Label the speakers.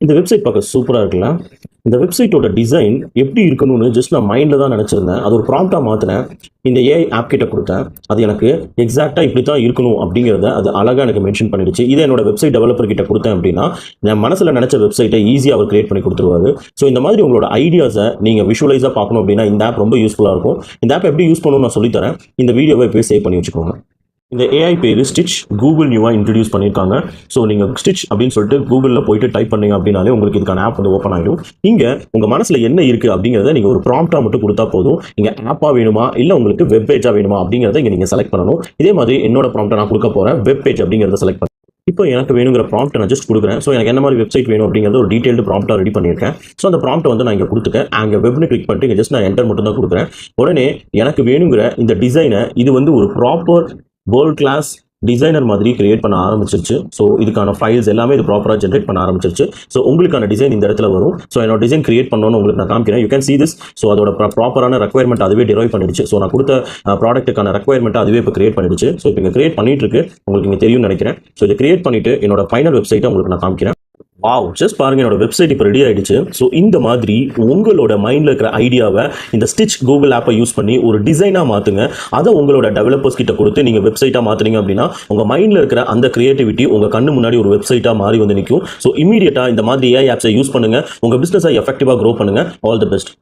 Speaker 1: இந்த வெப்சைட் பார்க்க சூப்பரா இருக்குல்ல. இந்த வெப்சைட்டோட டிசைன் எப்படி இருக்கணும்னு ஜஸ்ட் நான் மைண்ட்ல தான் நினைச்சிருந்தேன். அது ஒரு ப்ராம்ப்ட்டா மாத்துனேன். இந்த ஏஐ ஆப் கிட்ட குடுத்தேன். அது எனக்கு எக்ஸாக்ட்டா இப்படி தான் இருக்கணும் அப்படிங்கிறத அது அழகா எனக்கு மென்ஷன் பண்ணிடுச்சு. இதை என்னோட வெப்சைட் டெவலப்பர் கிட்ட குடுத்தேன் அப்படின்னா, என் மனசுல நினைச்ச வெப்சைட்டை ஈஸியா அவர் கிரியேட் பண்ணி குடுத்துருவாரு. ஸோ இந்த மாதிரி உங்களோட ஐடியாஸை நீங்க விஷுவலைஸா பார்க்கணும் அப்படின்னா, இந்த ஆப் ரொம்ப யூஸ்ஃபுல்லா இருக்கும். இந்த ஆப் எப்படி யூஸ் பண்ணணும்னு நான் சொல்லித் தரேன். இந்த வீடியோவை இப்பவே சேவ் பண்ணி வச்சுக்கோங்க. இந்த ஏஐ பேரு ஸ்டிட்ச். கூகுள் நியூவா இன்ட்ரடியூஸ் பண்ணியிருக்காங்க. ஸோ நீங்க ஸ்டிட்ச் அப்படின்னு சொல்லிட்டு கூகுளில் போயிட்டு டைப் பண்ணீங்க அப்படின்னாலே உங்களுக்கு இதுக்கான ஆப் வந்து ஓப்பன் ஆகிடும். இங்க உங்க மனசுல என்ன இருக்கு அப்படிங்கிறத நீங்க ஒரு ப்ராம்ப்டா மட்டும் கொடுத்தா போதும். இங்க ஆப்பா வேணுமா இல்ல உங்களுக்கு வெப் பேஜா வேணுமா அப்படிங்கிறத இங்க நீங்க செலக்ட் பண்ணணும். இதே மாதிரி என்னோட ப்ராம்ப்டை நான் கொடுக்க போறேன். வெப் பேஜ் அப்படிங்கிறத செலக்ட் பண்ணி இப்போ எனக்கு வேணுங்கிற ப்ராம்ப்ட் நான் ஜஸ்ட் கொடுக்குறேன். ஸோ எனக்கு என்ன மாதிரி வெப்சைட் வேணும் அப்படிங்கிறது ஒரு டீடைல்டு ப்ராம்ப்டாக ரெடி பண்ணியிருக்கேன். ஸோ அந்த ப்ராம்ப்ட் வந்து நான் இங்கே கொடுத்துட்டேன். அங்கே வெப்னு கிளிக் பண்ணிட்டு இங்கே ஜஸ்ட் நான் என்டர் மட்டும் தான் கொடுக்குறேன். உடனே எனக்கு வேணுங்கிற இந்த டிசைனை இது வந்து ஒரு ப்ராப்பர் வேர்ல்ட் கிளாஸ் டிசைனர் மாதிரி கிரியேட் பண்ண ஆரம்பிச்சிருச்சு. ஸோ இதுக்கான ஃபைல்ஸ் எல்லாமே இது ப்ராப்பராக ஜென்ரேட் பண்ண ஆரம்பிச்சிருச்சு. ஸோ உங்களுக்கான டிசைன் இந்த இடத்துல வரும். ஸோ என்னோட டிசைன் கிரியேட் பண்ணணும்னு உங்களுக்கு நான் காமிக்கிறேன். You can see this. So அதோட ப்ராப்பரான ரெக்யர்மெண்ட் அதுவே டிரைவ் பண்ணிடுச்சு. ஸோ நான் கொடுத்த ப்ராடக்ட்டுக்கான ரெக்யர்மெண்ட் அதுவே இப்போ கிரியேட் பண்ணிடுச்சு. ஸோ இப்போ இங்கே கிரியேட் பண்ணிட்டு இருக்கு. உங்களுக்கு இங்கே தெரியும்னு நினைக்கிறேன். ஸோ இதை கிரியேட் பண்ணிட்டு என்னோட ஃபைனல் வெப்சைட்டை உங்களுக்கு நான் காமிக்கிறேன். வாவ், ஜஸ்ட் பாருங்க, என்னோட வெப்சைட் இப்போ ரெடி ஆயிடுச்சு. ஸோ இந்த மாதிரி உங்களோட மைண்டில் இருக்கிற ஐடியாவை இந்த ஸ்டிட்ச் கூகுள் ஆப்பை யூஸ் பண்ணி ஒரு டிசைனாக மாற்றுங்க. அதை உங்களோட டெவலப்பர்ஸ் கிட்ட கொடுத்து நீங்கள் வெப்சைட்டாக மாற்றுறீங்க அப்படின்னா உங்கள் மைண்டில் இருக்கிற அந்த கிரியேட்டிவிட்டி உங்கள் கண்ணு முன்னாடி ஒரு வெப்சைட்டாக மாறி வந்து நிற்கும். ஸோ இமீடியட்டாக இந்த மாதிரி ஏஐ ஆப்ஸை யூஸ் பண்ணுங்க. உங்கள் பிஸ்னஸை எஃபெக்டிவாக க்ரோ பண்ணுங்க. All the best.